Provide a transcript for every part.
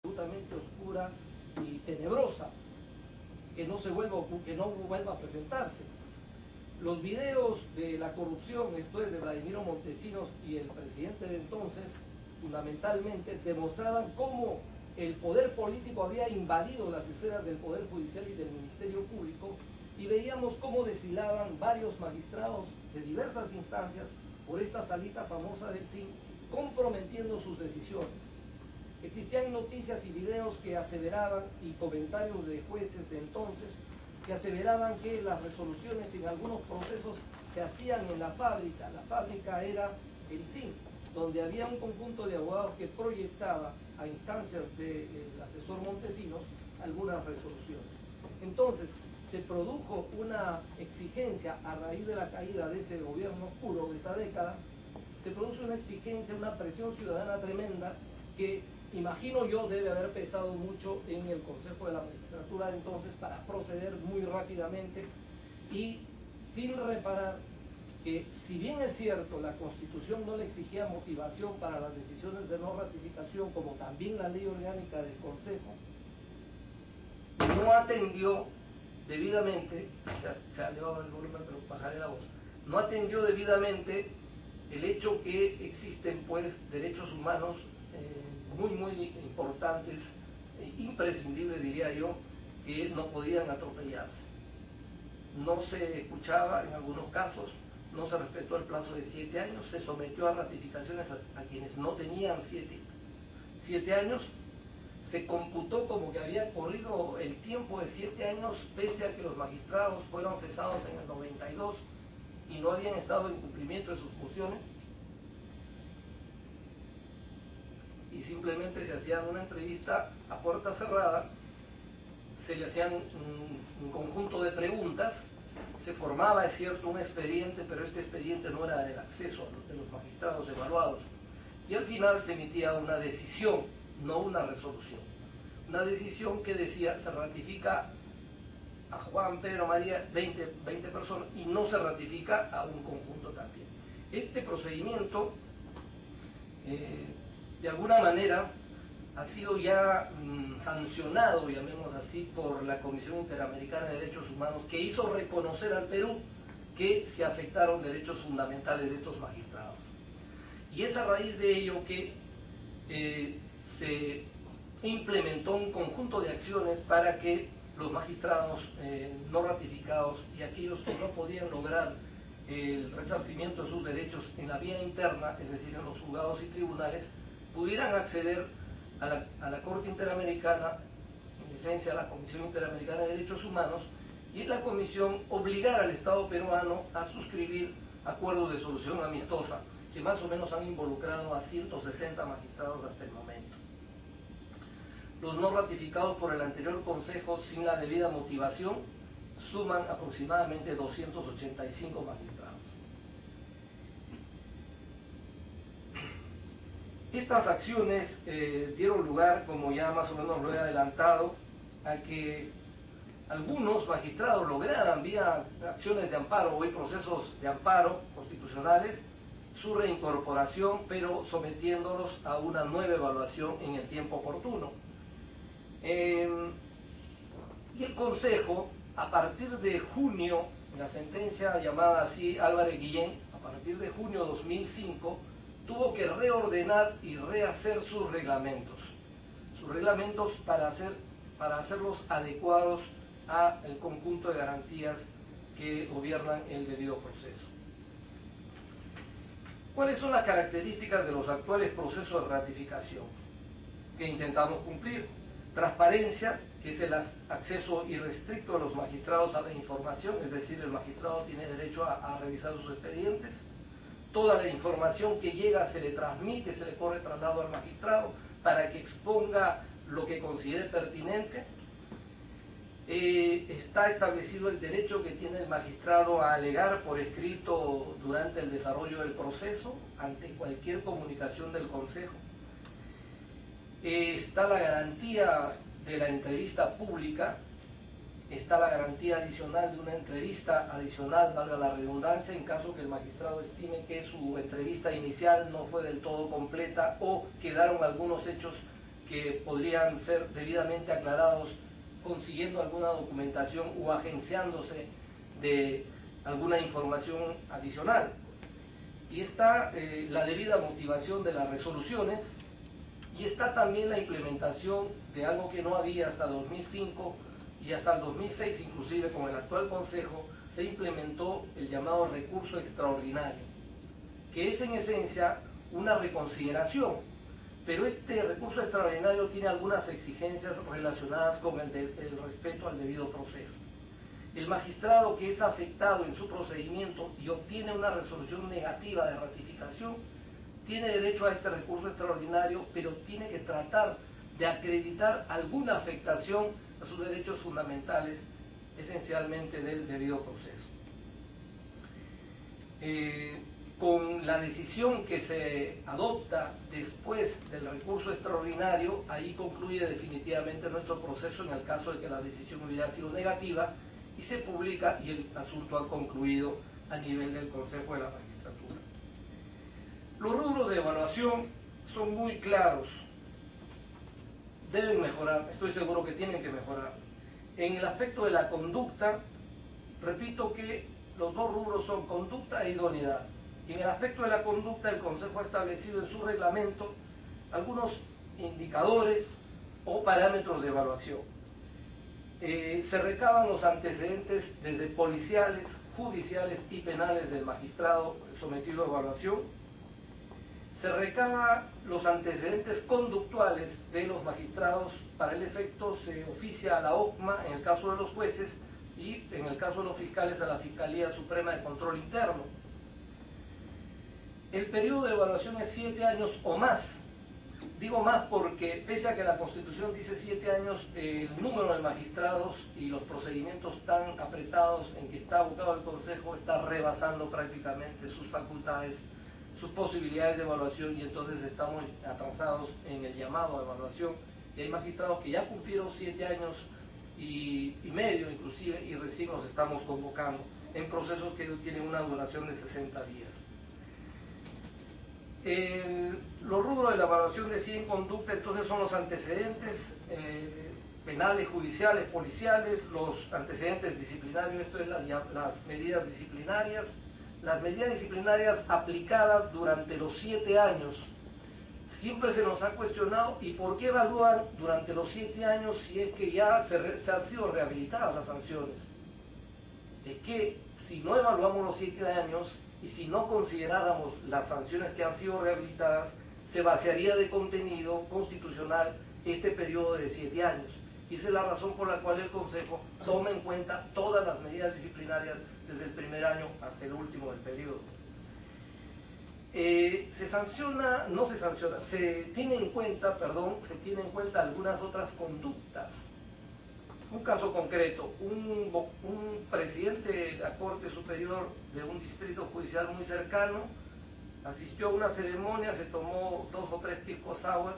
absolutamente oscura y tenebrosa, que no vuelva a presentarse. Los videos de la corrupción, esto es de Vladimiro Montesinos y el presidente de entonces, fundamentalmente demostraban cómo el poder político había invadido las esferas del poder judicial y del Ministerio Público, y veíamos cómo desfilaban varios magistrados de diversas instancias por esta salita famosa del CIN, comprometiendo sus decisiones. Existían noticias y videos que aseveraban, y comentarios de jueces de entonces, que aseveraban que las resoluciones en algunos procesos se hacían en la fábrica. La fábrica era el CIN, donde había un conjunto de abogados que proyectaba a instancias del asesor Montesinos algunas resoluciones. Entonces, se produjo una exigencia a raíz de la caída de ese gobierno oscuro de esa década, se produce una exigencia, una presión ciudadana tremenda que, imagino yo, debe haber pesado mucho en el Consejo de la Magistratura de entonces para proceder muy rápidamente y sin reparar que, si bien es cierto, la Constitución no le exigía motivación para las decisiones de no ratificación, como también la ley orgánica del Consejo, no atendió debidamente, se ha elevado el volumen pero bajaré la voz, no atendió debidamente el hecho que existen pues derechos humanos muy importantes, imprescindibles diría yo, que no podían atropellarse. No se escuchaba en algunos casos, no se respetó el plazo de 7 años, se sometió a ratificaciones a quienes no tenían 7 años, se computó como que había corrido el tiempo de 7 años pese a que los magistrados fueron cesados en el 92 y no habían estado en cumplimiento de sus funciones, y simplemente se hacían una entrevista a puerta cerrada, se le hacían un conjunto de preguntas, se formaba, es cierto, un expediente, pero este expediente no era del acceso de los magistrados evaluados, y al final se emitía una decisión, no una resolución. Una decisión que decía, se ratifica a Juan, Pedro, María, 20 personas, y no se ratifica a un conjunto también. Este procedimiento, de alguna manera, ha sido ya sancionado, llamemos así, por la Comisión Interamericana de Derechos Humanos, que hizo reconocer al Perú que se afectaron derechos fundamentales de estos magistrados. Y es a raíz de ello que se implementó un conjunto de acciones para que los magistrados no ratificados y aquellos que no podían lograr el resarcimiento de sus derechos en la vía interna, es decir, en los juzgados y tribunales, pudieran acceder a la Corte Interamericana, en esencia a la Comisión Interamericana de Derechos Humanos, y la Comisión obligar al Estado peruano a suscribir acuerdos de solución amistosa, que más o menos han involucrado a 160 magistrados hasta el momento. Los no ratificados por el anterior Consejo sin la debida motivación suman aproximadamente 285 magistrados. Estas acciones dieron lugar, como ya más o menos lo he adelantado, a que algunos magistrados lograran, vía acciones de amparo o procesos de amparo constitucionales, su reincorporación, pero sometiéndolos a una nueva evaluación en el tiempo oportuno. Y el Consejo, a partir de junio, en la sentencia llamada así Álvarez Guillén, a partir de junio de 2005, tuvo que reordenar y rehacer sus reglamentos para hacerlos adecuados al conjunto de garantías que gobiernan el debido proceso. ¿Cuáles son las características de los actuales procesos de ratificación que intentamos cumplir? Transparencia, que es el acceso irrestricto de los magistrados a la información, es decir, el magistrado tiene derecho a revisar sus expedientes. Toda la información que llega se le transmite, se le corre traslado al magistrado para que exponga lo que considere pertinente. Está establecido el derecho que tiene el magistrado a alegar por escrito durante el desarrollo del proceso ante cualquier comunicación del Consejo. Está la garantía de la entrevista pública, está la garantía adicional de una entrevista adicional, valga la redundancia, en caso que el magistrado estime que su entrevista inicial no fue del todo completa o quedaron algunos hechos que podrían ser debidamente aclarados consiguiendo alguna documentación o agenciándose de alguna información adicional. Y está la debida motivación de las resoluciones, y está también la implementación de algo que no había hasta 2005 y hasta el 2006, inclusive con el actual Consejo, se implementó el llamado recurso extraordinario, que es en esencia una reconsideración, pero este recurso extraordinario tiene algunas exigencias relacionadas con el respeto al debido proceso. El magistrado que es afectado en su procedimiento y obtiene una resolución negativa de ratificación tiene derecho a este recurso extraordinario, pero tiene que tratar de acreditar alguna afectación a sus derechos fundamentales, esencialmente del debido proceso. Con la decisión que se adopta después del recurso extraordinario, ahí concluye definitivamente nuestro proceso en el caso de que la decisión hubiera sido negativa, y se publica y el asunto ha concluido a nivel del Consejo de la Magistratura. Los rubros de evaluación son muy claros, deben mejorar, estoy seguro que tienen que mejorar. En el aspecto de la conducta, repito que los dos rubros son conducta e idoneidad. Y en el aspecto de la conducta, el Consejo ha establecido en su reglamento algunos indicadores o parámetros de evaluación. Se recaban los antecedentes desde policiales, judiciales y penales del magistrado sometido a evaluación. Se recaba los antecedentes conductuales de los magistrados. Para el efecto se oficia a la OCMA en el caso de los jueces y en el caso de los fiscales a la Fiscalía Suprema de Control Interno. El periodo de evaluación es 7 años o más. Digo más porque pese a que la Constitución dice 7 años, el número de magistrados y los procedimientos tan apretados en que está abocado el Consejo está rebasando prácticamente sus facultades, sus posibilidades de evaluación, y entonces estamos atrasados en el llamado a evaluación. Y hay magistrados que ya cumplieron 7 años y medio inclusive, y recién los estamos convocando en procesos que tienen una duración de 60 días. Los rubros de la evaluación de sí en conducta entonces son los antecedentes penales, judiciales, policiales, los antecedentes disciplinarios, esto es las medidas disciplinarias. Las medidas disciplinarias aplicadas durante los 7 años. Siempre se nos ha cuestionado, ¿y por qué evalúan durante los 7 años si es que ya se han sido rehabilitadas las sanciones? Es que si no evaluamos los 7 años y si no consideráramos las sanciones que han sido rehabilitadas, se vaciaría de contenido constitucional este periodo de 7 años. Y esa es la razón por la cual el Consejo toma en cuenta todas las medidas disciplinarias desde el primer año hasta el último del periodo. Se tienen en cuenta algunas otras conductas. Un caso concreto, un presidente de la Corte Superior de un distrito judicial muy cercano asistió a una ceremonia, se tomó 2 o 3 pisco sour,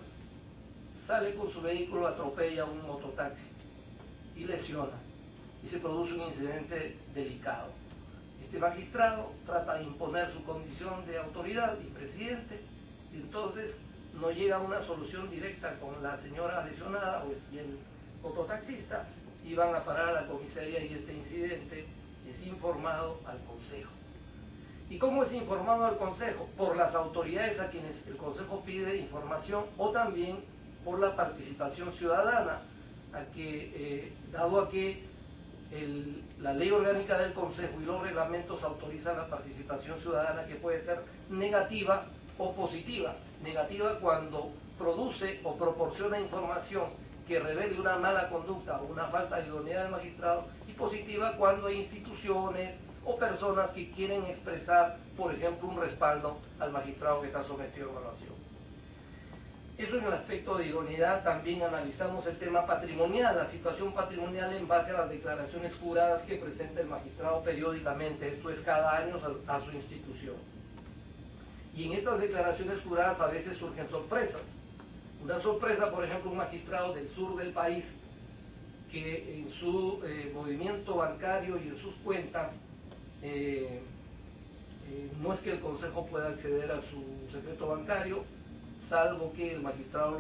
sale con su vehículo, atropella a un mototaxi y lesiona, y se produce un incidente delicado. Este magistrado trata de imponer su condición de autoridad y presidente, y entonces no llega a una solución directa con la señora lesionada y el mototaxista, y van a parar a la comisaría, y este incidente es informado al Consejo. ¿Y cómo es informado al Consejo? Por las autoridades a quienes el Consejo pide información, o también por la participación ciudadana, dado a que la ley orgánica del Consejo y los reglamentos autorizan la participación ciudadana, que puede ser negativa o positiva. Negativa cuando produce o proporciona información que revele una mala conducta o una falta de idoneidad del magistrado, y positiva cuando hay instituciones o personas que quieren expresar, por ejemplo, un respaldo al magistrado que está sometido a evaluación. Eso en el aspecto de idoneidad. También analizamos el tema patrimonial, la situación patrimonial en base a las declaraciones juradas que presenta el magistrado periódicamente, esto es cada año a su institución. Y en estas declaraciones juradas a veces surgen sorpresas. Una sorpresa, por ejemplo, un magistrado del sur del país que en su movimiento bancario y en sus cuentas no es que el Consejo pueda acceder a su secreto bancario, salvo que el magistrado